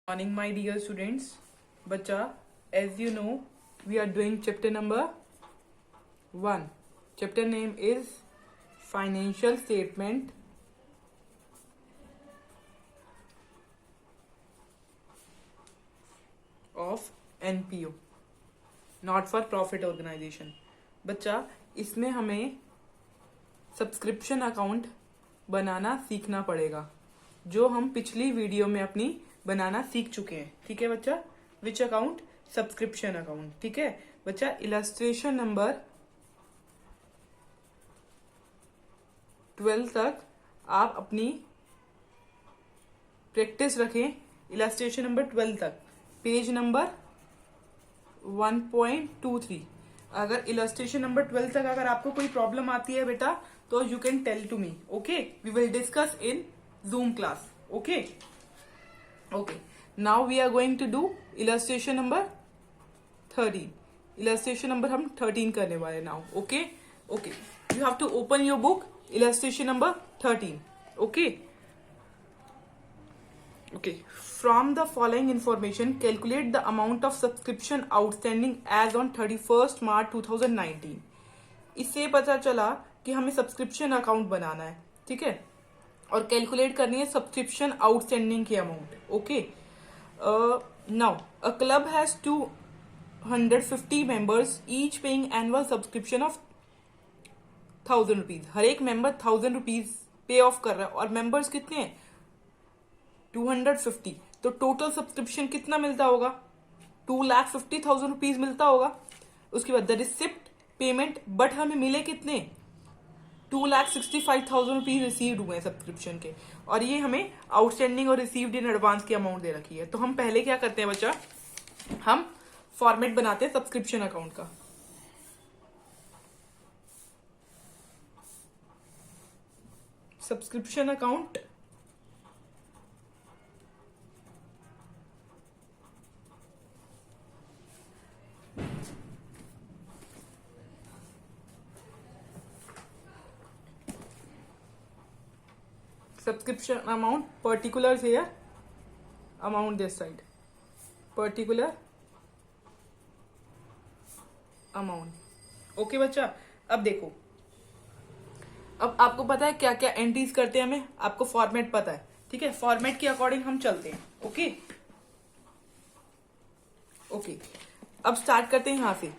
Morning, my dear students. Bacha, as you know, we are doing chapter number 1. Chapter name is Financial Statement of NPO, Not for Profit Organization. बच्चा, इसमें हमें subscription account बनाना सीखना पड़ेगा, जो हम पिछली video में अपनी बनाना सीख चुके हैं. ठीक है बच्चा. Which account? Subscription account. ठीक है बच्चा. इलस्ट्रेशन नंबर 12 तक आप अपनी प्रैक्टिस रखें. इलस्ट्रेशन नंबर 12 तक, पेज नंबर 1.23. अगर इलस्ट्रेशन नंबर 12 तक अगर आपको कोई प्रॉब्लम आती है बेटा, तो you can tell to me. Okay, we will discuss in Zoom class. Okay okay. Now we are going to do illustration number 13. Illustration number हम 13 करने वाले now. Okay okay. You have to open your book. Illustration number 13. Okay okay. From the following information, calculate the amount of subscription outstanding as on 31st March 2019. इससे पता चला कि हमें subscription account बनाना है. ठीक है, और कैलकुलेट करनी है सब्सक्रिप्शन आउटस्टैंडिंग की amount. Okay. Now a club has 250 members, each paying annual subscription of 1000 rupees. हर एक मेंबर 1000 रुपीज पे ऑफ कर रहा है, और मेंबर्स कितने हैं? 250. तो टोटल सब्सक्रिप्शन कितना मिलता होगा? 2,50,000 रुपीज मिलता होगा. उसके बाद द रिसिप्ट पेमेंट, बट हमें मिले कितने? 2,65,000 रुपीज रिसीव्ड हुए हैं सब्सक्रिप्शन के, और ये हमें आउटस्टैंडिंग और रिसीव्ड इन एडवांस की अमाउंट दे रखी है. तो हम पहले क्या करते हैं बच्चा, हम फॉर्मेट बनाते हैं सब्सक्रिप्शन अकाउंट का. Subscription account subscription amount, particulars here, amount this side, particular amount. Okay बच्चा. अब देखो, अब आपको पता है क्या क्या एंट्रीज करते हैं हमें, आपको फॉर्मेट पता है. ठीक है, फॉर्मेट के अकॉर्डिंग हम चलते हैं. Okay okay. अब स्टार्ट करते हैं यहां से.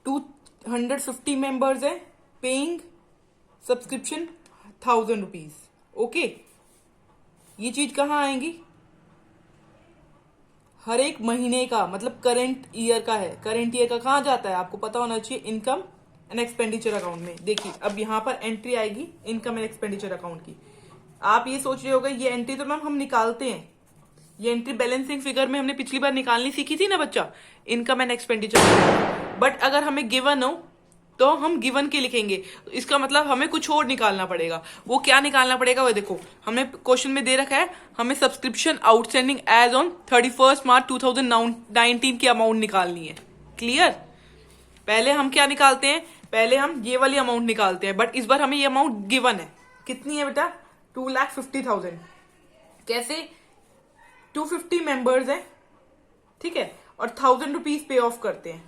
250 मेंबर्स है, पेइंग सब्सक्रिप्शन 1000 रुपीज. ओके, ये चीज कहाँ आएंगी? हर एक महीने का, मतलब करंट ईयर का है. करंट ईयर का कहाँ जाता है आपको पता होना चाहिए, इनकम एंड एक्सपेंडिचर अकाउंट में. देखिए अब यहाँ पर एंट्री आएगी इनकम एंड एक्सपेंडिचर अकाउंट की. आप ये सोच रहे होगे ये एंट्री तो मैम हम निकालते हैं, ये एंट्री बैलेंसिंग फिगर में हमने पिछली बार निकालनी सीखी थी ना बच्चा, इनकम एंड एक्सपेंडिचर. बट अगर हमें गिवन हो तो हम गिवन के लिखेंगे. इसका मतलब हमें कुछ और निकालना पड़ेगा. वो क्या निकालना पड़ेगा वो देखो, हमें क्वेश्चन में दे रखा है हमें subscription outstanding as on 31st March 2019 की अमाउंट निकालनी है. क्लियर? पहले हम क्या निकालते हैं, पहले हम ये वाली अमाउंट निकालते हैं, बट इस बार हमें ये अमाउंट गिवन है. कितनी है बेटा? 2,50,000. कैसे? 250 मेंबर्स हैं. ठीक है, और 1000 रुपीज पे ऑफ करते हैं.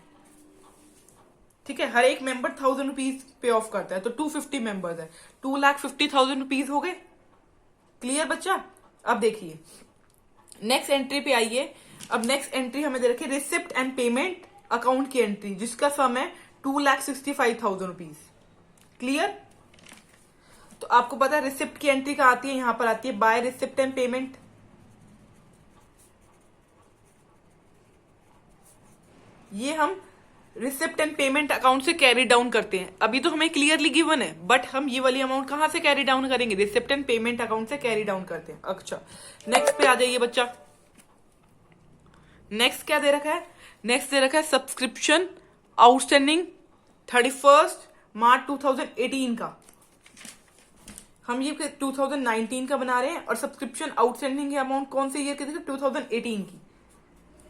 ठीक है, हर एक मेंबर 1000 रुपीज पे ऑफ करता है, तो 250 मेंबर्स है, 2,50,000 रुपीज हो गए. क्लियर बच्चा? अब देखिए नेक्स्ट एंट्री पे आइए. अब नेक्स्ट एंट्री हमें दे रखी है रिसिप्ट एंड पेमेंट अकाउंट की एंट्री, जिसका सम है 2,65,000 रुपीज. क्लियर? तो आपको पता है रिसिप्ट की एंट्री कहाँ आती है, यहां पर आती है बाय रिसिप्ट एंड पेमेंट. ये हम रिसिप्ट एंड पेमेंट अकाउंट से कैरी डाउन करते हैं. अभी तो हमें क्लियरली गिवन है, बट हम ये वाली अमाउंट कहां से कैरी डाउन करेंगे? रिसिप्ट एंड पेमेंट अकाउंट से कैरी डाउन करते हैं. अच्छा, नेक्स्ट पे आ जाइए बच्चा. नेक्स्ट क्या दे रखा है? नेक्स्ट दे रखा है सब्सक्रिप्शन आउटस्टैंडिंग 31st मार्च 2018 का. हम ये 2019 का बना रहे हैं, और सब्सक्रिप्शन आउटस्टैंडिंग की अमाउंट कौन से ईयर की थी? 2018 की.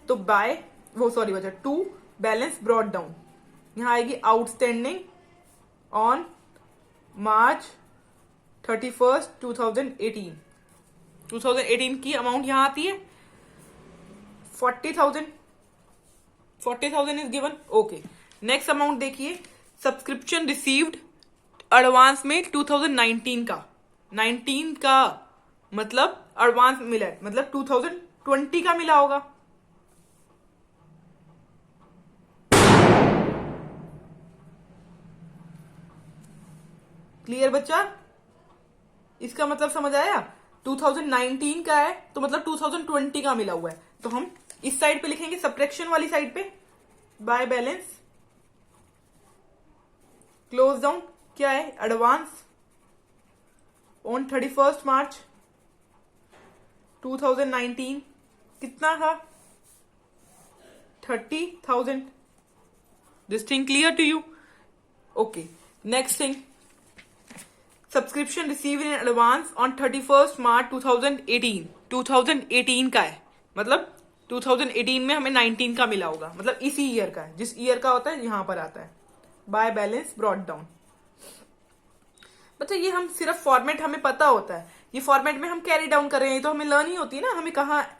तो बाय वो सॉरी बच्चा, टू बैलेंस ब्रॉट डाउन, यहां आएगी आउटस्टैंडिंग ऑन मार्च 31st 2018. 2018 की अमाउंट यहां आती है. 40,000 40,000 is given. Okay, next amount देखिए, सब्सक्रिप्शन रिसीव्ड एडवांस में 2019 का, 19 का मतलब एडवांस मिला है, मतलब 2020 का मिला होगा। क्लियर बच्चा, इसका मतलब समझ आया? 2019 का है तो मतलब 2020 का मिला हुआ है, तो हम इस साइड पे लिखेंगे, सब्ट्रैक्शन वाली साइड पे, बाय बैलेंस क्लोज डाउन क्या है, एडवांस ऑन 31 मार्च 2019 कितना था, 30,000। This thing clear to you? Okay, next thing, subscription receive in advance on 31 March 2018, 2018 का है, मतलब 2018 में हमें 19 का मिला होगा, मतलब इसी ईयर का है, जिस ईयर का होता है यहां पर आता है, बाय बैलेंस ब्रॉट डाउन। बच्चा ये हम सिर्फ फॉर्मेट हमें पता होता है, ये फॉर्मेट में हम कैरी डाउन कर रहे हैं, तो हमें लर्न ही होती है ना हमें कहाँ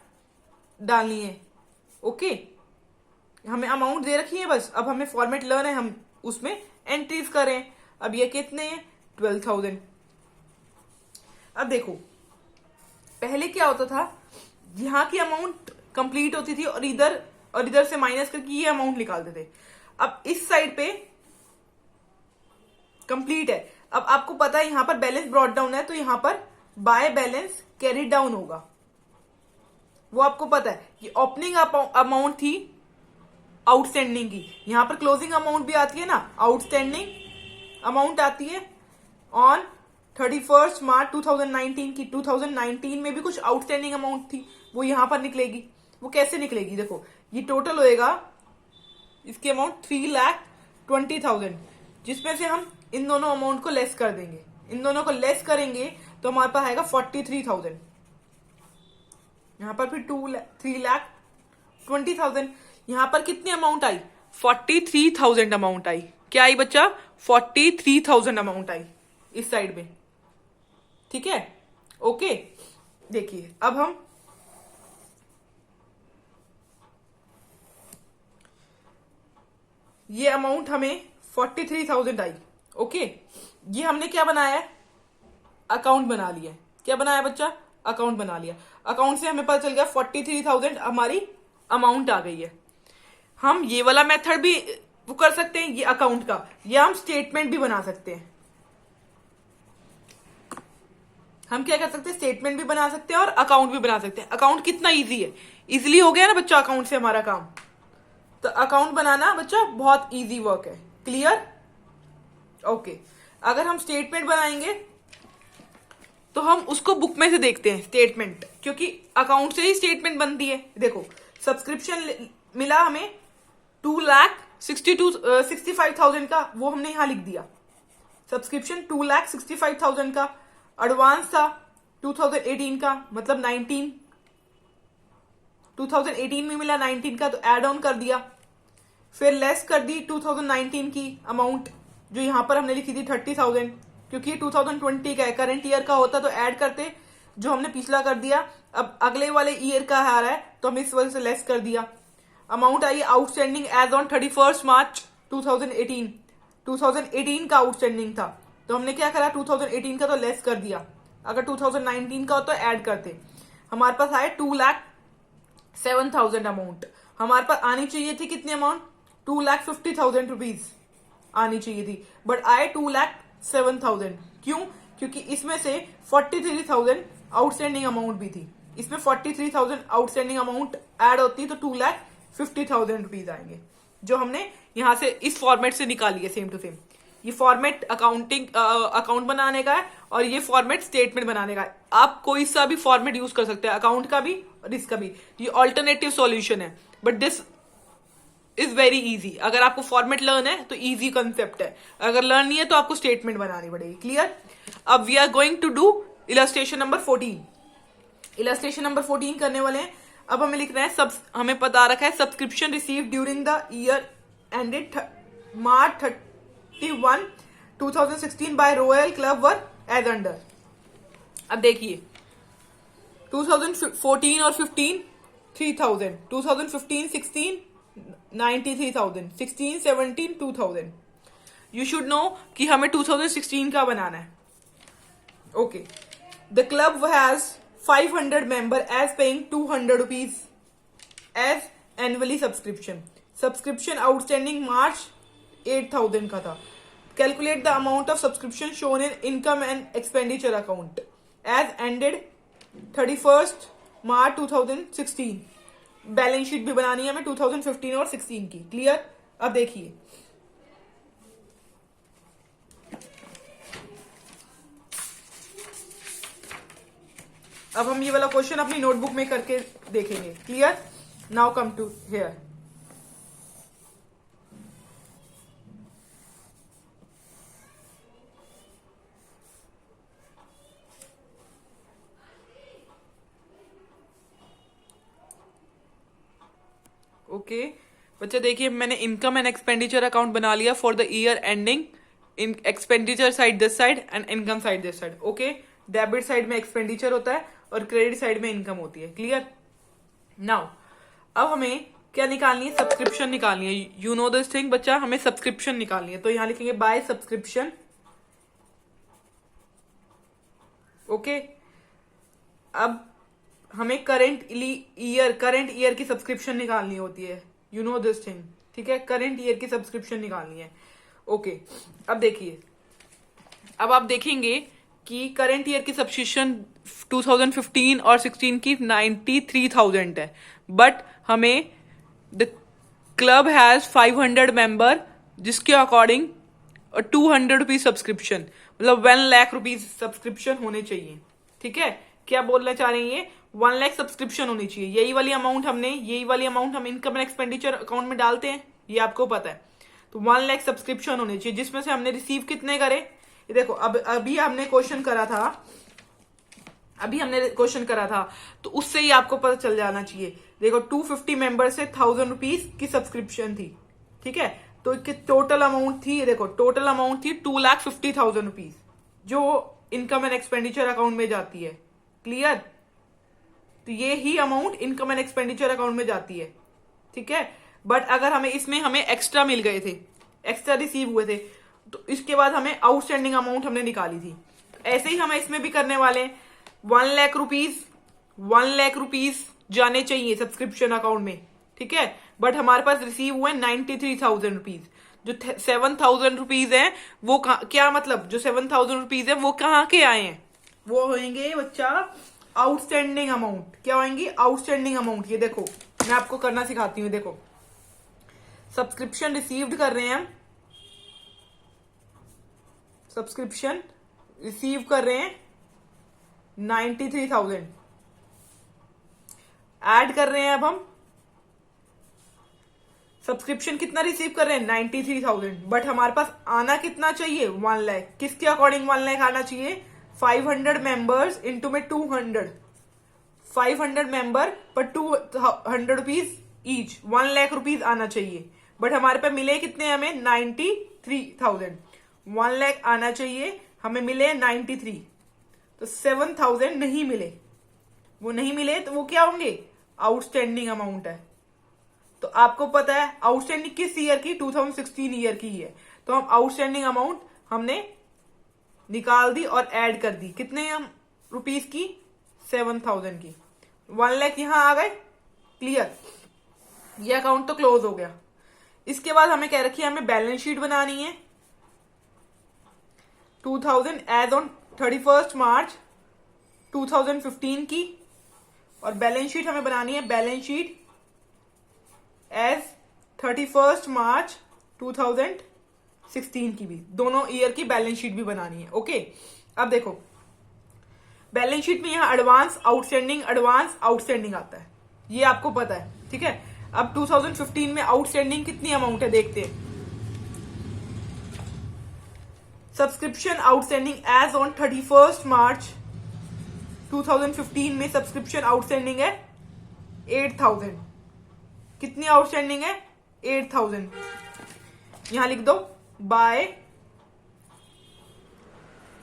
डालनी है। ओके, हमें अमाउंट दे रखी है बस, अब हमें फॉर्मेट लर्न है, हम उसमें एंट्रीज करें। अब ये कितने हैं, 12,000। अब देखो पहले क्या होता था, यहां की अमाउंट कंप्लीट होती थी और इधर से माइनस करके ये अमाउंट निकालते थे। अब इस साइड पे कंप्लीट है, अब आपको पता है यहां पर बैलेंस ब्रॉट डाउन है, तो यहां पर बाय बैलेंस कैरी डाउन होगा, वो आपको पता है। ये ओपनिंग अमाउंट थी आउटस्टैंडिंग की, यहां पर क्लोजिंग अमाउंट भी आती है ना, आउटस्टैंडिंग अमाउंट आती है ऑन 31 मार्च 2019 की। 2019 में भी कुछ आउटस्टैंडिंग अमाउंट थी, वो यहां पर निकलेगी। वो कैसे निकलेगी, देखो ये टोटल होएगा इसकी अमाउंट 3,20,000, जिसमें से हम इन दोनों अमाउंट को लेस कर देंगे, इन दोनों को लेस करेंगे तो हमारे पास आएगा 43,000। यहां पर फिर 3,20,000, यहां पर कितनी अमाउंट आई, 43,000 अमाउंट आई। क्या आई बच्चा, 43,000 अमाउंट आई इस साइड में, ठीक है। ओके, देखिए अब हम ये अमाउंट हमें 43,000 आई। ओके, ये हमने क्या बनाया है, अकाउंट बना लिया। क्या बनाया बच्चा, अकाउंट बना लिया। अकाउंट से हमें पता चल गया 43,000 हमारी अमाउंट आ गई है। हम ये वाला मेथड भी वो कर सकते हैं, ये अकाउंट का, या हम स्टेटमेंट भी बना सकते हैं। हम क्या कर सकते हैं, स्टेटमेंट भी बना सकते हैं और अकाउंट भी बना सकते हैं। अकाउंट कितना इजी है, इजीली हो गया ना बच्चा अकाउंट से हमारा काम। तो अकाउंट बनाना बच्चा बहुत इजी वर्क है। क्लियर? ओके, अगर हम स्टेटमेंट बनाएंगे तो हम उसको बुक में से देखते हैं स्टेटमेंट, क्योंकि अकाउंट से ही स्टेटमेंट बनती है। देखो सब्सक्रिप्शन मिला हमें 2,65,000 का, वो हमने यहां लिख दिया। सब्सक्रिप्शन 2,65,000 का, एडवांस था 2018 का, मतलब 2018 में मिला 19 का, तो एड ऑन कर दिया। फिर लेस कर दी 2019 की अमाउंट, जो यहां पर हमने लिखी थी 30,000, क्योंकि 2020 का है, करंट ईयर का होता तो ऐड करते, जो हमने पिछला कर दिया। अब अगले वाले ईयर का आ रहा है तो हम इस वजह से लेस कर दिया। Amount I outstanding as on 31 March 2018, 2018 का आउटस्टैंडिंग था, तो हमने क्या करा, 2018 का तो लेस कर दिया। अगर 2019 का हो तो ऐड करते। हमारे पास आए 2,07,000 अमाउंट। हमारे पास आनी चाहिए थी कितनी अमाउंट, 2,50,000 रुपीज आनी चाहिए थी, बट आए 2,07,000। क्यों? क्योंकि इसमें से 43,000 आउटस्टैंडिंग अमाउंट भी थी। इसमें 43,000 आउटस्टैंडिंग अमाउंट ऐड होती तो 2,50,000 रुपीज आएंगे, जो हमने यहां से इस फॉर्मेट से निकाली है, सेम टू सेम। ये फॉर्मेट अकाउंट बनाने का है और ये फॉर्मेट स्टेटमेंट बनाने का है। आप कोई सा भी फॉर्मेट यूज कर सकते हैं, अकाउंट का भी और इसका भी। ये ऑल्टरनेटिव सॉल्यूशन है, but this is very easy. अगर आपको फॉर्मेट लर्न है तो इजी कंसेप्ट है, अगर लर्न नहीं है तो आपको स्टेटमेंट बनानी पड़ेगी। क्लियर? अब we are going to do illustration number 14। Illustration number 14 करने वाले हैं। अब हमें लिखना है, हमें पता रखा है subscription receive during the year ended March 31, 2016 by Royal Club were as under. अब देखिए 2014 और 15 3000, 2015 16 93,000, 16 17 2000. यू शुड नो कि हमें 2016 का बनाना है. Okay. The club has 500 member as paying 200 rupees as annually subscription. Subscription outstanding March 8,000 का था. Calculate the amount of subscription shown in income and expenditure account as ended 31st March 2016. Balance sheet भी बनानी है हमें 2015 और 16 की. Clear. अब देखिए, अब हम ये वाला क्वेश्चन अपनी नोटबुक में करके देखेंगे. Clear. Now come to here. Okay बच्चे देखिए, मैंने इनकम एंड एक्सपेंडिचर अकाउंट बना लिया for the year ending. In expenditure side this side and income side this side. Okay. Debit side में एक्सपेंडिचर होता है और क्रेडिट साइड में इनकम होती है. क्लियर. नाउ अब हमें क्या निकालनी है? सब्सक्रिप्शन निकालनी है. यू नो दिस थिंग बच्चा, हमें सब्सक्रिप्शन निकालनी है. तो यहां लिखेंगे बाय सब्सक्रिप्शन. ओके. अब हमें करंट ईयर की सब्सक्रिप्शन निकालनी होती है. You know this thing. ठीक है, करंट ईयर की सब्सक्रिप्शन निकालनी है. ओके. अब देखिए, अब आप देखेंगे कि करंट ईयर की सब्सक्रिप्शन 2015 और 16 की 93,000 है. बट हमें द क्लब हैज 500 मेंबर जिसके अकॉर्डिंग 200 रुपीज सब्सक्रिप्शन, मतलब 1 लाख रुपीज सब्सक्रिप्शन होने चाहिए. ठीक है. क्या बोलना चाह रही है? 1 लाख सब्सक्रिप्शन होनी चाहिए. यही वाली अमाउंट हम इनकम एंड एक्सपेंडिचर अकाउंट में डालते हैं, ये आपको पता है. तो 1 लाख सब्सक्रिप्शन होनी चाहिए, जिसमें से हमने रिसीव कितने करे? ये देखो, अभी हमने क्वेश्चन करा था, तो उससे ही आपको पता चल जाना चाहिए. देखो 250 मेंबर से 1,000 रुपीज की सब्सक्रिप्शन थी. ठीक है. तो टोटल अमाउंट थी, देखो टोटल अमाउंट थी 2,50,000 रुपीज, जो इनकम एंड एक्सपेंडिचर अकाउंट में जाती है. क्लियर. तो ये ही amount income and expenditure account में जाती है. ठीक है. बट अगर हमें एक्स्ट्रा मिल गए थे, एक्स्ट्रा रिसीव हुए थे, तो इसके बाद हमें आउटस्टैंडिंग अमाउंट हमने निकाली थी. ऐसे ही हमें इसमें भी करने वाले हैं. 1 लाख रुपीज जाने चाहिए सब्सक्रिप्शन अकाउंट में. ठीक है. बट हमारे पास रिसीव हुए 93,000 रुपीज. जो 7,000 रुपीज है वो क्या मतलब, जो 7,000 रुपीज है वो कहाँ के आए हैं? वो होंगे बच्चा आउटस्टैंडिंग अमाउंट. क्या होंगी? Outstanding amount. ये देखो, मैं आपको करना सिखाती हूँ. देखो, सब्सक्रिप्शन रिसीव्ड कर रहे हैं हम, सब्सक्रिप्शन रिसीव कर रहे हैं 93,000. ऐड कर रहे हैं अब हम सब्सक्रिप्शन कितना रिसीव कर रहे हैं? 93,000. बट हमारे पास आना कितना चाहिए? 1 लाख. किसके अकॉर्डिंग 1 लाख आना चाहिए? 500 मेंबर्स इंटू में 200. 500 मेंबर पर 200 रुपीज ईच, 1 लाख रुपीज आना चाहिए. बट हमारे पास मिले कितने? हमें 93,000. 1 लाख आना चाहिए, हमें मिले 93. तो 7,000 नहीं मिले. वो नहीं मिले तो वो क्या होंगे? आउटस्टैंडिंग अमाउंट है. तो आपको पता है आउटस्टैंडिंग किस ईयर की? 2016 ईयर की है. तो हम आउटस्टैंडिंग अमाउंट हमने निकाल दी और ऐड कर दी. कितने हम रुपीज की? 7,000 की. 1 लाख यहां आ गए. क्लियर. ये अकाउंट तो क्लोज हो गया. इसके बाद हमें क्या रखी है? हमें बैलेंस शीट बनानी है 2000 एज ऑन 31st मार्च 2015 की. और बैलेंस शीट हमें बनानी है balance sheet as 31st March 2016 की भी. दोनों ईयर की बैलेंस शीट भी बनानी है. ओके. अब देखो, बैलेंस शीट में यहां एडवांस आउटस्टैंडिंग आता है, ये आपको पता है. ठीक है. अब 2015 में आउटस्टैंडिंग कितनी अमाउंट है देखते हैं. Subscription outstanding as on 31st March 2015 में सब्सक्रिप्शन आउटस्टैंडिंग है 8,000. कितनी आउटस्टैंडिंग है? 8,000. यहां लिख दो बाय,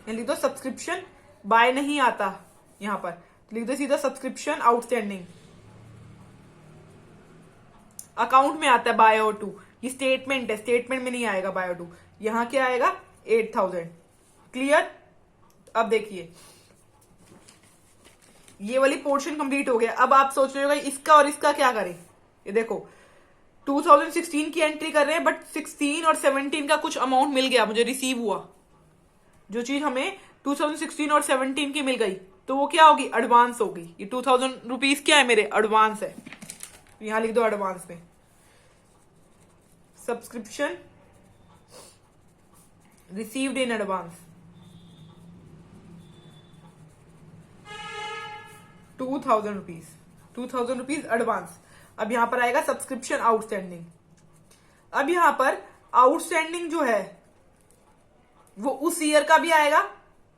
यहां लिख दो सब्सक्रिप्शन. बाय नहीं आता यहां पर, लिख दो सीधा सब्सक्रिप्शन आउटस्टैंडिंग. अकाउंट में आता है बायो टू, ये स्टेटमेंट है, स्टेटमेंट में नहीं आएगा बायो टू, यहां क्या आएगा 8,000। क्लियर? अब देखिए ये वाली पोर्शन कंप्लीट हो गया। अब आप सोच रहे हो इसका और इसका क्या करें। ये देखो 2016 की एंट्री कर रहे हैं, बट 16 और 17 का कुछ अमाउंट मिल गया, मुझे रिसीव हुआ। जो चीज हमें 2016 और 17 की मिल गई तो वो क्या होगी, एडवांस होगी। ये 2000 रुपीज क्या है, मेरे एडवांस है। यहां लिख दो एडवांस में, subscription received in advance 2000 rupees, 2000 rupees advance. अब यहां पर आएगा सब्सक्रिप्शन आउटस्टैंडिंग। अब यहां पर आउटस्टैंडिंग जो है वो उस ईयर का भी आएगा,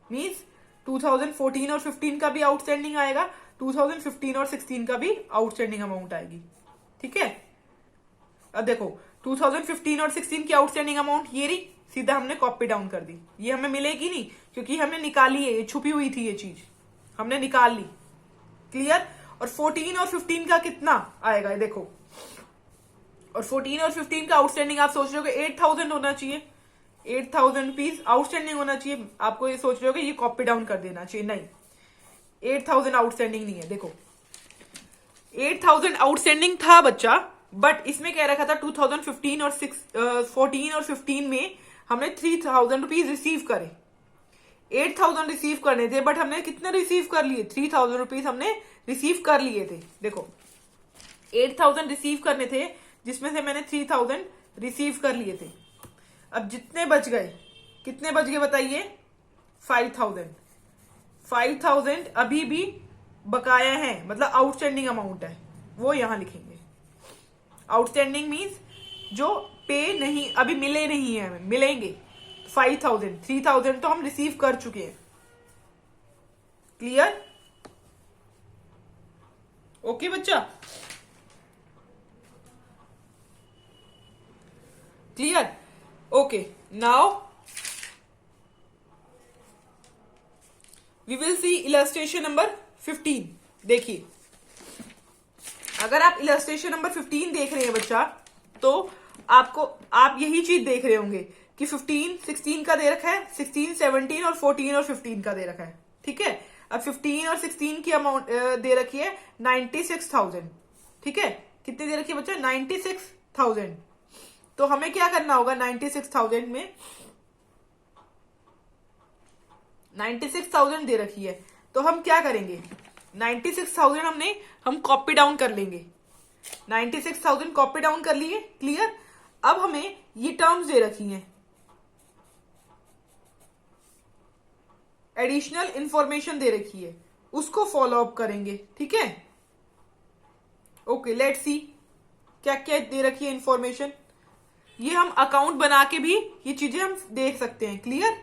मीन्स 2014 और 15 का भी आउटस्टैंडिंग आएगा, 2015 और 16 का भी आउटस्टैंडिंग अमाउंट आएगी। ठीक है? अब देखो 2015 और 16 की आउटस्टैंडिंग अमाउंट ये रही, सीधा हमने कॉपी डाउन कर दी। ये हमें मिलेगी नहीं क्योंकि हमने निकाली है, ये छुपी हुई थी, ये चीज हमने निकाल ली। क्लियर? और 14 और 15 का कितना आएगा, ये देखो। और 14 और 15 का आउटस्टैंडिंग आप सोच रहे हो कि 8,000 होना चाहिए, 8,000 रुपीज आउटस्टैंडिंग होना चाहिए। आपको ये सोच रहे हो कि ये कॉपी डाउन कर देना चाहिए, नहीं, 8,000 आउटस्टैंडिंग नहीं है। देखो 8,000 आउटस्टैंडिंग था बच्चा, बट इसमें कह रखा था 2015 और 14 और 15 में हमने 3,000 रुपीज रिसीव करे। 8,000 रिसीव करने थे, बट हमने कितने रिसीव कर लिए, 3,000 रुपीज हमने रिसीव कर लिए थे। देखो 8,000 रिसीव करने थे, जिसमें से मैंने 3,000 रिसीव कर लिए थे। अब जितने बच गए, कितने बच गए बताइए, 5,000। 5,000 अभी भी बकाया है, मतलब आउटस्टैंडिंग अमाउंट है, वो यहां लिखेंगे। आउटस्टैंडिंग मीन्स जो पे नहीं, अभी मिले नहीं है, हमें मिलेंगे 5,000। 3,000 तो हम रिसीव कर चुके हैं। क्लियर? ओके बच्चा, clear? Okay, now we will see illustration number 15। देखिए अगर आप इलस्ट्रेशन नंबर 15 देख रहे हैं बच्चा, तो आप यही चीज देख रहे होंगे कि 15 16 का दे रखा है, 16 17 और 14 और 15 का दे रखा है। ठीक है? अब 15 और 16 की अमाउंट दे रखी है 96,000। ठीक है? कितनी दे रखी है बच्चा, 96,000। तो हमें क्या करना होगा, 96,000 में 96,000 दे रखी है, तो हम क्या करेंगे, 96,000 हम कॉपी डाउन कर लेंगे। 96,000 कॉपी डाउन कर लिए। क्लियर? अब हमें ये टर्म्स दे रखी हैं, एडिशनल इंफॉर्मेशन दे रखी है, उसको फॉलो अप करेंगे। ठीक है? ओके, लेट्स सी क्या क्या दे रखी है इंफॉर्मेशन। ये हम अकाउंट बना के भी ये चीजें हम देख सकते हैं। क्लियर?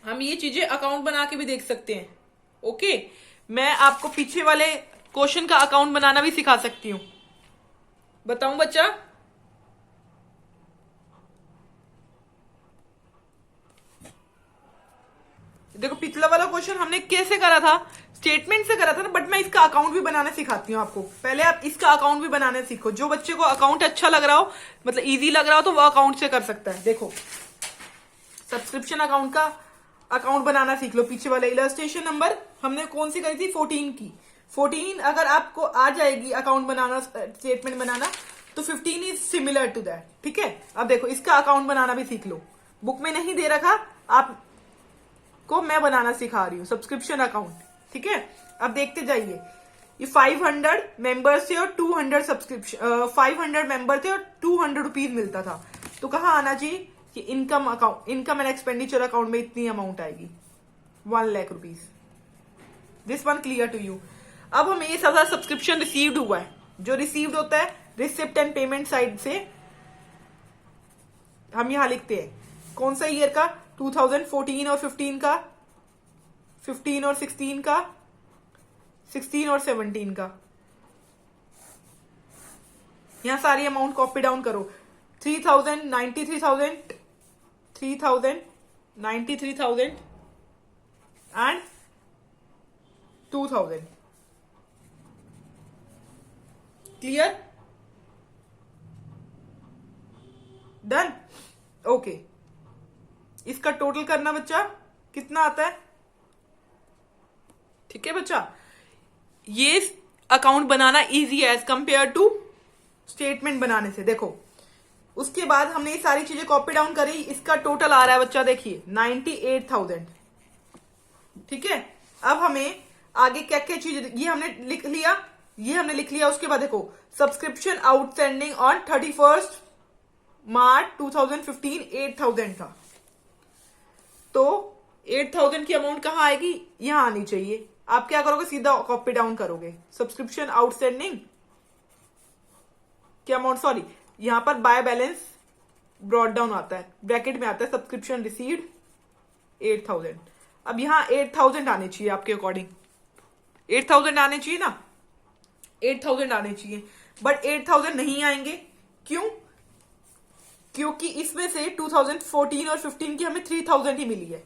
हम ये चीजें अकाउंट बना के भी देख सकते हैं। ओके, मैं आपको पीछे वाले क्वेश्चन का अकाउंट बनाना भी सिखा सकती हूं। बताऊं बच्चा? देखो पिछला वाला क्वेश्चन हमने कैसे करा था, स्टेटमेंट से करा था ना, बट मैं इसका अकाउंट भी बनाना सिखाती हूँ आपको। पहले आप इसका अकाउंट भी बनाना सीखो। जो बच्चे को अकाउंट अच्छा लग रहा हो, मतलब इजी लग रहा हो, तो वो अकाउंट से कर सकता है। देखो सब्सक्रिप्शन अकाउंट का अकाउंट बनाना सीख लो। पीछे वाले इलस्ट्रेशन नंबर हमने कौन सी करी थी, 14 की। 14 अगर आपको आ जाएगी अकाउंट बनाना, स्टेटमेंट बनाना, तो 15 इज सिमिलर टू दैट। ठीक है? अब देखो इसका अकाउंट बनाना भी सीख लो। बुक में नहीं दे रखा, आपको मैं बनाना सिखा रही हूँ, सब्सक्रिप्शन अकाउंट। ठीक है? अब देखते जाइए, ये 500 मेंबर्स थे और 200 सब्सक्रिप्शन, 500 मेंबर थे और 200 रुपीज मिलता था। तो कहाँ आना चाहिए कि income account, income and expenditure account में इतनी अमाउंट आएगी, 1 lakh rupees. This one clear to you? अब हमें ये सारा सब्सक्रिप्शन रिसीव्ड हुआ है। जो रिसीव्ड होता है रिसिप्ट एंड पेमेंट साइड से, हम यहां लिखते हैं कौन सा ईयर का, 2014 और 15 का, 15 और 16 का, 16 और 17 का। यहां सारी अमाउंट कॉपी डाउन करो। 3,000, 93,000, 3,000, 93,000 एंड 32,000। क्लियर? डन? ओके। इसका टोटल करना बच्चा कितना आता है? ठीक है बच्चा, ये अकाउंट बनाना इजी है एज कंपेयर टू स्टेटमेंट बनाने से। देखो, उसके बाद हमने ये सारी चीजें कॉपी डाउन करी, इसका टोटल आ रहा है बच्चा, देखिए 98,000। ठीक है, अब हमें आगे क्या क्या चीज, ये हमने लिख लिया, ये हमने लिख लिया। उसके बाद देखो, सब्सक्रिप्शन आउटस्टैंडिंग ऑन 31 मार्च 2015 8,000 था, तो 8,000 की अमाउंट कहां आएगी? यहां आनी चाहिए। आप क्या करोगे? सीधा कॉपी डाउन करोगे। सब्सक्रिप्शन आउटस्टैंडिंग क्या अमाउंट, सॉरी, यहां पर बाय बैलेंस ब्रॉट डाउन आता है, ब्रैकेट में आता है सब्सक्रिप्शन रिसीव्ड 8,000। अब यहां 8,000 आने चाहिए आपके अकॉर्डिंग, 8,000 आने चाहिए ना, 8,000 आने चाहिए, बट 8,000 नहीं आएंगे। क्यों? क्योंकि इसमें से 2014 और 15 की हमें 3,000 ही मिली है,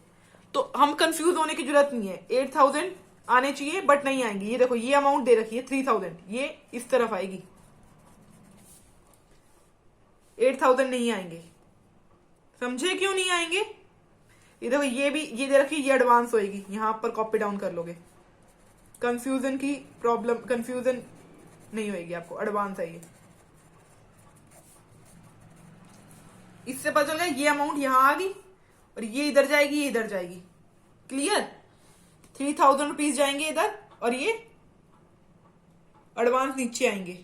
तो हम कंफ्यूज होने की जरूरत नहीं है। 8,000 आने चाहिए बट नहीं आएंगे। ये देखो, ये अमाउंट दे रखी है 3,000, ये इस तरफ आएगी, 8,000 नहीं आएंगे। समझे क्यों नहीं आएंगे? ये देखो, ये भी ये दे रखी है, ये एडवांस होएगी, यहां पर कॉपी डाउन कर लोगे, कंफ्यूजन की प्रॉब्लम, कंफ्यूजन नहीं होएगी आपको, एडवांस है ये। इससे पता चल गया ये अमाउंट यहां आ गई और ये इधर जाएगी, ये इधर जाएगी। क्लियर? 3,000 रुपीज जाएंगे इधर और ये एडवांस नीचे आएंगे।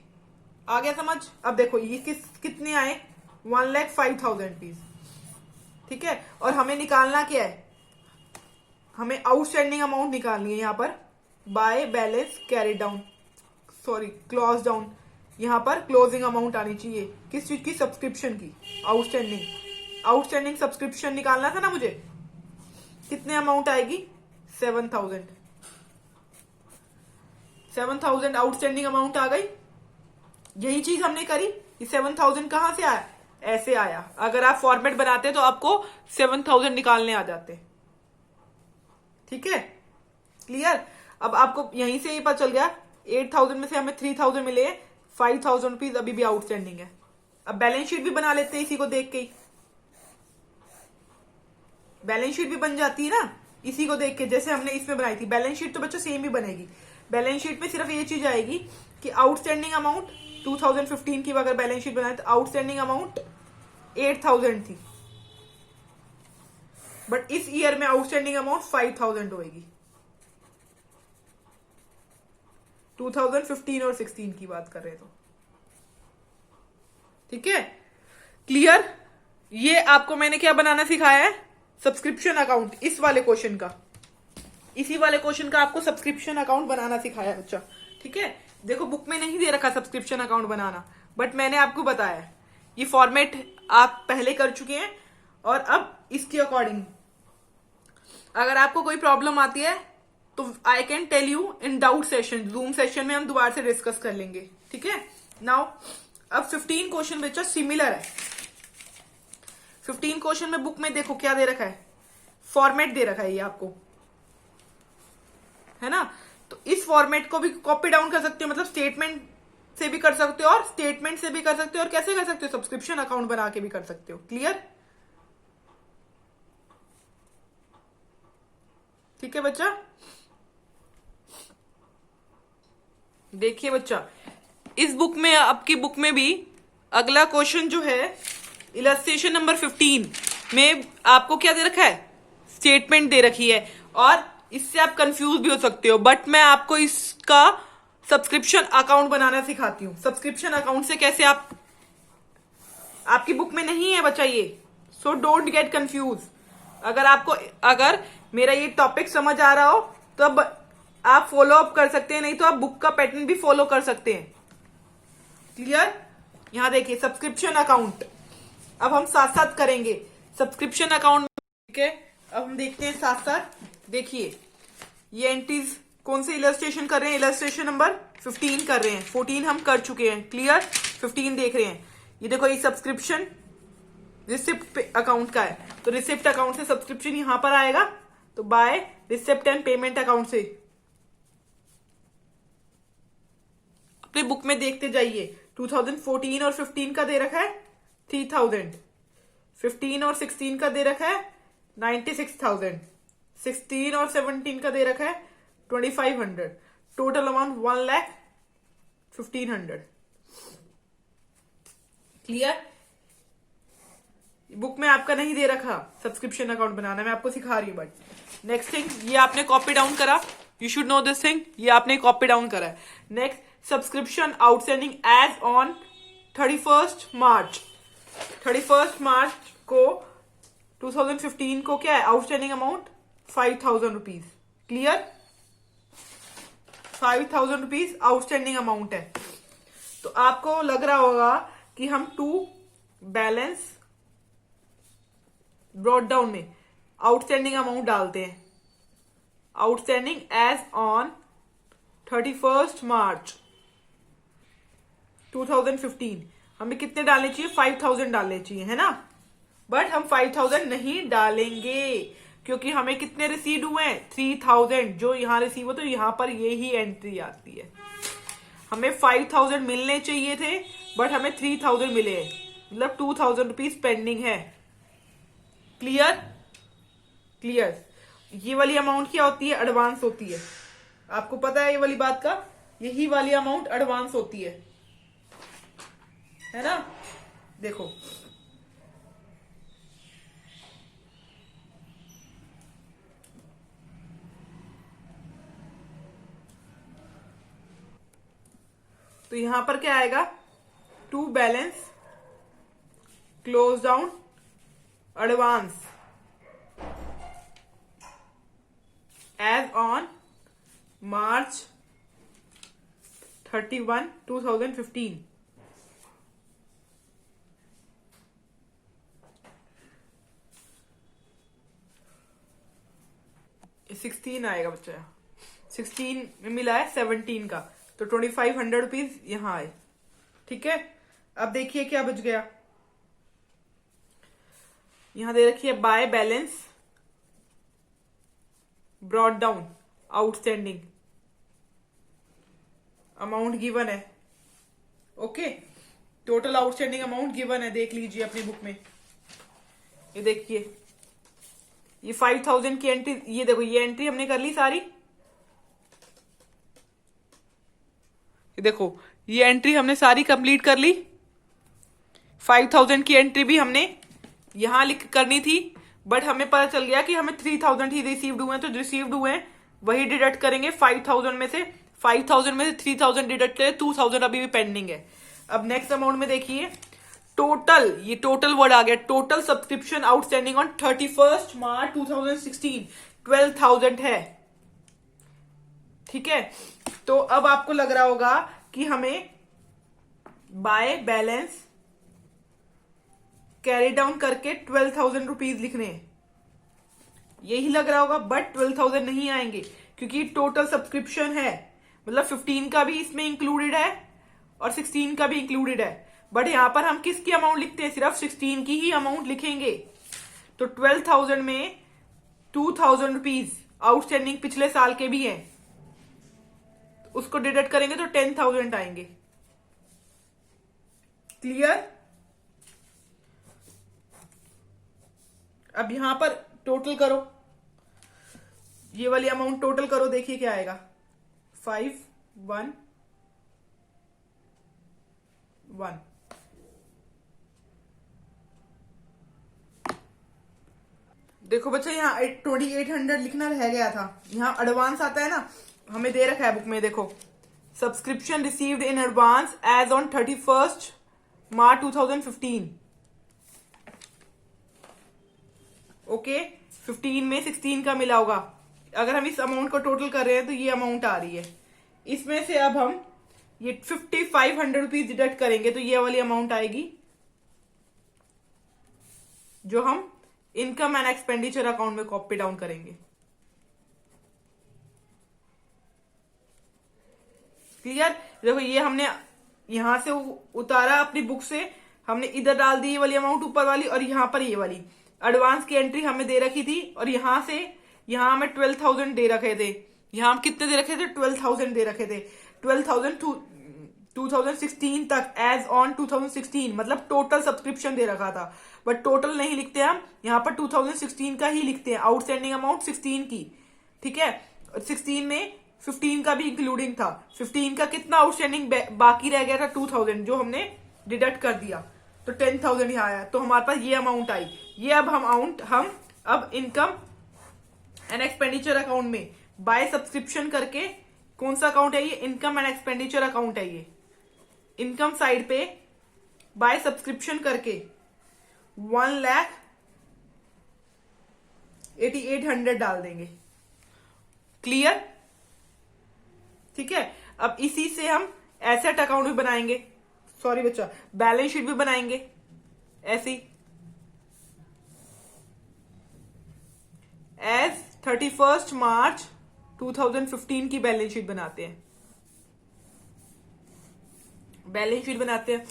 आ गया समझ? अब देखो, ये कितने आए? 1,05,000 रुपीज। ठीक है, और हमें निकालना क्या है? हमें आउटस्टैंडिंग अमाउंट निकालनी है। यहां पर by balance carry down, sorry close down, यहां पर क्लोजिंग अमाउंट आनी चाहिए। किस चीज की? सब्सक्रिप्शन की। आउटस्टैंडिंग सब्सक्रिप्शन निकालना था ना मुझे। कितने अमाउंट आएगी? 7,000। 7,000 आउटस्टैंडिंग अमाउंट आ गई। यही चीज हमने करी। ये 7,000 कहां से आया? ऐसे आया। अगर आप फॉर्मेट बनाते तो आपको 7,000 निकालने आ जाते। ठीक है, क्लियर? अब आपको यहीं से ये पता चल गया 8,000 में से हमें 3,000 मिले, 5,000 रुपीज अभी भी आउटस्टैंडिंग है। अब बैलेंस शीट भी बना लेते हैं इसी को देख के ही। बैलेंस शीट भी बन जाती है ना इसी को देख के, जैसे हमने इसमें बनाई थी। बैलेंस शीट तो बच्चों सेम ही बनेगी। बैलेंस शीट में सिर्फ ये चीज आएगी कि आउटस्टैंडिंग अमाउंट 2015 की अगर बैलेंस शीट बनाए तो आउटस्टैंडिंग अमाउंट 8,000 थी, बट इस ईयर में आउटस्टैंडिंग अमाउंट 5,000 होगी। 2015 और 16 की बात कर रहे तो। ठीक है, क्लियर? ये आपको मैंने क्या बनाना सिखाया है? Subscription account. इस वाले क्वेश्चन का, इसी वाले क्वेश्चन का आपको सब्सक्रिप्शन अकाउंट बनाना सिखाया है बच्चा। ठीक है, देखो बुक में नहीं दे रखा सब्सक्रिप्शन अकाउंट बनाना, बट मैंने आपको बताया है। ये फॉर्मेट आप पहले कर चुके हैं और अब इसके अकॉर्डिंग अगर आपको कोई प्रॉब्लम आती है तो I can tell you in doubt session, Zoom session में हम दोबारा से डिस्कस कर लेंगे। ठीक है, नाउ अब 15 क्वेश्चन बच्चा सिमिलर है। 15 क्वेश्चन में बुक में देखो क्या दे रखा है, फॉर्मेट दे रखा है ये आपको, है ना? तो इस फॉर्मेट को भी कॉपी डाउन कर सकते हो, मतलब स्टेटमेंट से भी कर सकते हो और स्टेटमेंट से भी कर सकते हो, और कैसे कर सकते हो? सब्सक्रिप्शन अकाउंट बना के भी कर सकते हो। क्लियर? ठीक है बच्चा, देखिए बच्चा, इस बुक में, आपकी बुक में भी अगला क्वेश्चन जो है इलस्ट्रेशन नंबर 15 में आपको क्या दे रखा है? स्टेटमेंट दे रखी है, और इससे आप कंफ्यूज भी हो सकते हो, बट मैं आपको इसका सब्सक्रिप्शन अकाउंट बनाना सिखाती हूँ। सब्सक्रिप्शन अकाउंट से कैसे आप, आपकी बुक में नहीं है बच्चा ये, सो डोंट गेट कंफ्यूज। अगर मेरा ये टॉपिक समझ आ रहा हो तो अब आप फॉलो अप कर सकते हैं, नहीं तो आप बुक का पैटर्न भी फॉलो कर सकते हैं। क्लियर? यहां देखिए सब्सक्रिप्शन अकाउंट, अब हम साथ साथ करेंगे सब्सक्रिप्शन अकाउंट। ठीक है, अब हम देखते हैं साथ साथ। देखिए ये एंट्रीज कौन से इलस्ट्रेशन कर रहे हैं? इलस्ट्रेशन नंबर 15 कर रहे हैं, 14 हम कर चुके हैं। क्लियर? 15 देख रहे हैं। ये देखो, ये सब्सक्रिप्शन रिसिप्ट अकाउंट का है, तो रिसिप्ट अकाउंट से सब्सक्रिप्शन यहां पर आएगा, तो by receipt and payment account से अपने बुक में देखते जाइए। 2014 और 15 का दे रखा है 3000, 15 और 16 का दे रखा है 96,000, 16 और 17 का दे रखा है 2500, टोटल अमाउंट 1,15,000। क्लियर? बुक में आपका नहीं दे रखा सब्सक्रिप्शन अकाउंट बनाना, मैं आपको सिखा रही हूँ। बट नेक्स्ट थिंग, ये आपने कॉपी डाउन करा, you should know this thing, ये आपने कॉपी डाउन करा है। Next, subscription outstanding as on 31 March, 31 March को 2015 को क्या है outstanding amount 5,000 rupees. Clear? 5,000 rupees outstanding amount है। तो आपको लग रहा होगा कि हम टू बैलेंस ब्रॉट डाउन में आउटस्टैंडिंग अमाउंट डालते हैं। आउटस्टैंडिंग एज ऑन 31 मार्च 2015 हमें कितने डालने चाहिए? 5,000 डालने चाहिए, है ना। बट हम 5,000 नहीं डालेंगे क्योंकि हमें कितने रिसीव हुए हैं? 3,000 जो यहां रिसीव हो, तो यहां पर ये ही एंट्री आती है। हमें 5,000 मिलने चाहिए थे बट हमें 3,000 मिले, मतलब 2,000 रुपीज पेंडिंग है। क्लियर? क्लियर? ये वाली अमाउंट क्या होती है? एडवांस होती है। आपको पता है ये वाली बात का, यही वाली अमाउंट एडवांस होती है ना। देखो, तो यहां पर क्या आएगा? To balance close down advance as on March 31, 2015। ये 16 आएगा बच्चा, 16 में मिला है 17 का, तो 2,500 रुपीज यहां आए। ठीक है, अब देखिए क्या बच गया। यहां दे रखी है by balance brought down outstanding amount given है। Okay, total outstanding amount given है, देख लीजिए अपनी बुक में। ये देखिए, ये 5,000 की एंट्री, ये देखो ये एंट्री हमने कर ली सारी। ये देखो ये एंट्री हमने सारी कंप्लीट कर ली। 5,000 की एंट्री भी हमने यहां लिख करनी थी, बट हमें पता चल गया कि हमें 3,000 ही रिसीव्ड हुए हैं, तो रिसीव्ड हुए हैं वही डिडक्ट करेंगे 5,000 में से। 5,000 में से 3,000 डिडक्ट करें, 2,000 अभी भी पेंडिंग है। अब नेक्स्ट अमाउंट में देखिए, टोटल, ये टोटल वर्ड आ गया, टोटल सब्सक्रिप्शन आउटस्टैंडिंग ऑन 31 मार्च 2016 12,000 है। ठीक है, तो अब आपको लग रहा होगा कि हमें बाय बैलेंस कैरी डाउन करके 12,000 रुपीज लिखने हैं, यही लग रहा होगा। बट 12,000 नहीं आएंगे क्योंकि टोटल सब्सक्रिप्शन है, मतलब 15 का भी इसमें इंक्लूडेड है और 16 का भी इंक्लूडेड है। बट यहां पर हम किसकी अमाउंट लिखते हैं? सिर्फ 16 की ही अमाउंट लिखेंगे। तो 12,000 में 2,000 रुपीज आउटस्टैंडिंग पिछले साल के भी हैं, उसको डिडक्ट करेंगे तो 10,000 आएंगे। क्लियर? अब यहां पर टोटल करो, ये वाली अमाउंट टोटल करो, देखिए क्या आएगा। 5,1,1। देखो बच्चा, यहाँ 2,800 लिखना रह गया था। यहाँ एडवांस आता है ना, हमें दे रखा है बुक में, देखो subscription received in advance as on 31 March 2015। Okay, 15 में 16 का मिला होगा। अगर हम इस अमाउंट को टोटल कर रहे हैं तो ये अमाउंट आ रही है। इसमें से अब हम ये 5,500 रुपीज डिडक्ट करेंगे तो ये वाली अमाउंट आएगी, जो हम इनकम एंड एक्सपेंडिचर अकाउंट में कॉपी डाउन करेंगे। क्लियर? देखो ये हमने यहां से उतारा अपनी बुक से, हमने इधर डाल दी ये वाली अमाउंट ऊपर वाली, और यहां पर ये वाली एडवांस की एंट्री हमें दे रखी थी, और यहां से यहां हमें 12,000 दे रखे थे। यहां हम कितने दे रखे थे? 12,000 दे रखे थे। 12,000 2016 तक, एज ऑन 2016, मतलब टोटल सब्सक्रिप्शन दे रखा था, बट टोटल नहीं लिखते हम, यहाँ पर 2016 का ही लिखते हैं, आउटस्टैंडिंग अमाउंट 16 की, ठीक है। 16 में 15 का भी इंक्लूडिंग था, 15 का कितना आउटस्टैंडिंग बाकी रह गया था, 2000, जो हमने डिडक्ट कर दिया, तो 10,000 यहाँ आया, तो हमारे पास ये अमाउंट आई। ये अब हम अब इनकम एंड एक्सपेंडिचर अकाउंट में बाय सब्सक्रिप्शन करके, कौन सा अकाउंट है ये, इनकम एंड एक्सपेंडिचर अकाउंट है ये, इनकम साइड पे बाय सब्सक्रिप्शन करके 1,88,100 डाल देंगे। क्लियर, ठीक है। अब इसी से हम एसेट अकाउंट भी बनाएंगे, सॉरी बच्चा, बैलेंस शीट भी बनाएंगे ऐसी, एज 31 मार्च 2015 की बैलेंस शीट बनाते हैं, बैलेंस शीट बनाते हैं,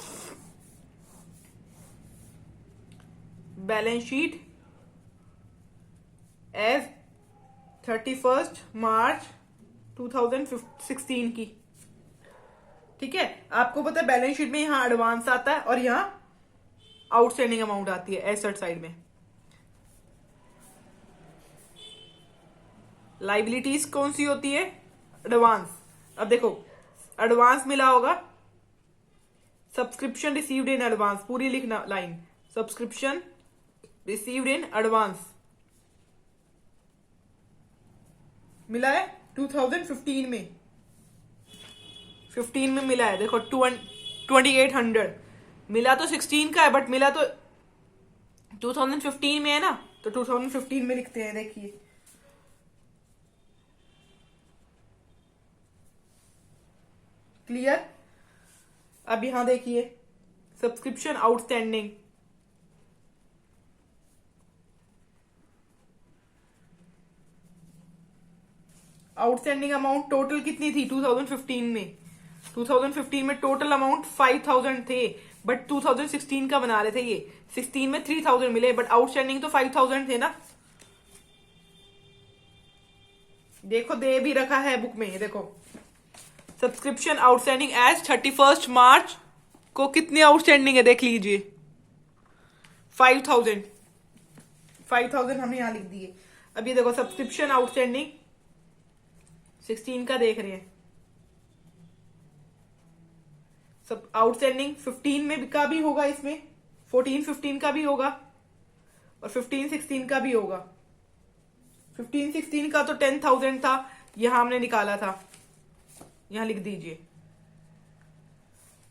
बैलेंस शीट एज 31 मार्च 2016 की, ठीक है। आपको पता है बैलेंस शीट में यहां एडवांस आता है और यहां आउटस्टैंडिंग अमाउंट आती है एसेट साइड में। लाइबिलिटीज कौन सी होती है, एडवांस। अब देखो एडवांस मिला होगा, सब्सक्रिप्शन रिसीव्ड इन एडवांस, पूरी लिखना line, subscription received in advance मिला है 2015 में, 15 में मिला है, देखो 2800 मिला तो 16 का है, बट मिला तो 2015 में है ना, तो 2015 में लिखते हैं, देखिए क्लियर। अब यहां देखिए subscription outstanding, outstanding amount total कितनी थी 2015 में, 2015 में टोटल अमाउंट 5,000 थे, बट 2016 का बना रहे थे ये, 16 में 3,000 मिले, बट आउटस्टैंडिंग तो 5,000 थे ना। देखो दे भी रखा है बुक में, ये देखो सब्सक्रिप्शन आउटस्टैंडिंग एज 31 मार्च को कितनी आउटस्टैंडिंग है, देख लीजिए 5,000, 5,000 हमने यहां लिख दिए। अब ये देखो सब्सक्रिप्शन आउटस्टैंडिंग 16 का देख रहे हैं, सब आउटस्टैंडिंग 15 में का भी होगा, इसमें 14-15 का भी होगा और 15-16 का भी होगा। 15-16 का तो 10,000 था, यहां हमने निकाला था, यहां लिख दीजिए,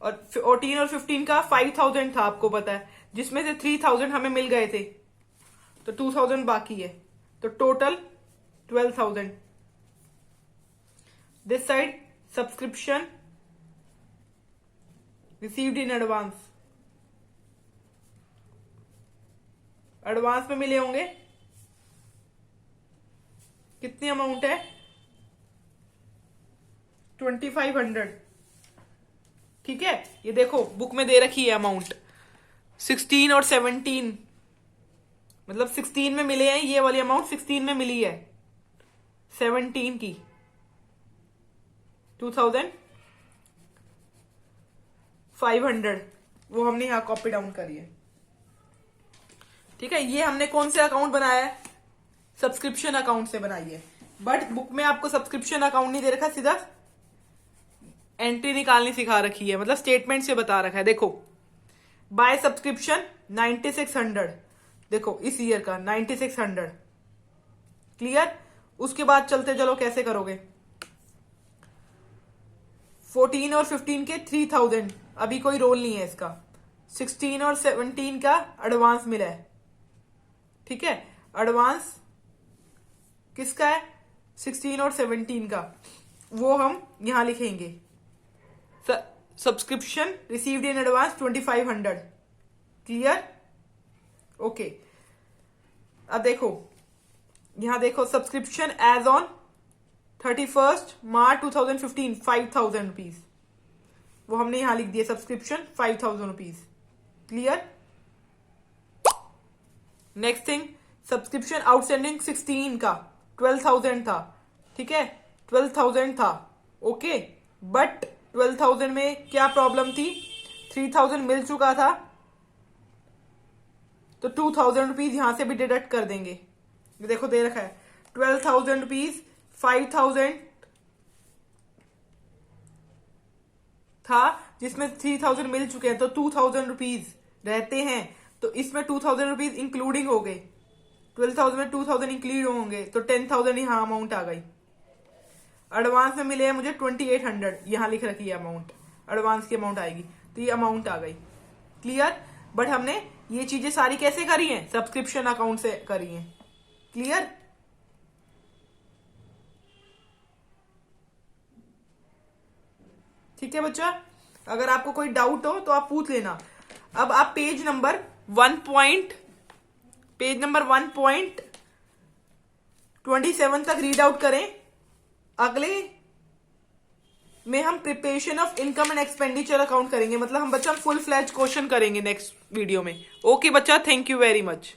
और 14 और 15 का 5,000 था, आपको पता है, जिसमें से 3,000 हमें मिल गए थे, तो 2,000 बाकी है, तो total 12,000। This side subscription received in advance, advance में मिले होंगे, कितनी अमाउंट है 2,500, ठीक है। ये देखो बुक में दे रखी है अमाउंट 16 और 17, मतलब 16 में मिले हैं, ये वाली अमाउंट 16 में मिली है, 17 की 2,500, वो हमने यहां कॉपी डाउन करी है, ठीक है। ये हमने कौन से अकाउंट बनाया है, सब्सक्रिप्शन अकाउंट से बनाई है, बट बुक में आपको सब्सक्रिप्शन अकाउंट नहीं दे रखा, सीधा एंट्री निकालनी सिखा रखी है, मतलब स्टेटमेंट से बता रखा है। देखो बाय सब्सक्रिप्शन 9600, देखो इस ईयर का 9600, क्लियर। उसके बाद चलते चलो कैसे करोगे, 14 और 15 के 3,000, अभी कोई रोल नहीं है इसका, 16 और 17 का एडवांस मिला है, ठीक है। एडवांस किसका है, 16 और 17 का, वो हम यहां लिखेंगे, subscription received in advance 2,500, clear, okay. अब देखो यहां देखो subscription as on 31 March 2015 5,000 rupees, वो हमने यहां लिख दिया, subscription 5,000 rupees, clear. Next thing, subscription outstanding 16 का 12,000 था, ठीक है, 12,000 था, ओके, बट 12,000 में क्या प्रॉब्लम थी, 3,000 मिल चुका था, तो 2,000 रुपीज यहां से भी डिडक्ट कर देंगे। देखो दे रखा है 12,000 रुपीज, 5,000 था जिसमें 3,000 मिल चुके हैं, तो 2,000 रुपीज रहते हैं, तो इसमें 2,000 रुपीज इंक्लूडिंग हो गए, 12,000 में 2,000 इंक्लूड होंगे, तो 10,000 यहाँ अमाउंट आ गई। एडवांस में मिले हैं मुझे 2,800, यहां लिख रखी है अमाउंट, एडवांस की अमाउंट आएगी, तो ये अमाउंट आ गई। क्लियर? बट हमने ये चीजें सारी कैसे करी हैं, सब्सक्रिप्शन अकाउंट से करी हैं। क्लियर? ठीक है बच्चा, अगर आपको कोई डाउट हो तो आप पूछ लेना। अब आप पेज नंबर 1.27 तक रीड आउट करें। अगले में हम preparation of income and expenditure account करेंगे, मतलब हम बच्चा फुल फ्लैज क्वेश्चन करेंगे नेक्स्ट वीडियो में। ओके बच्चा, थैंक यू वेरी मच।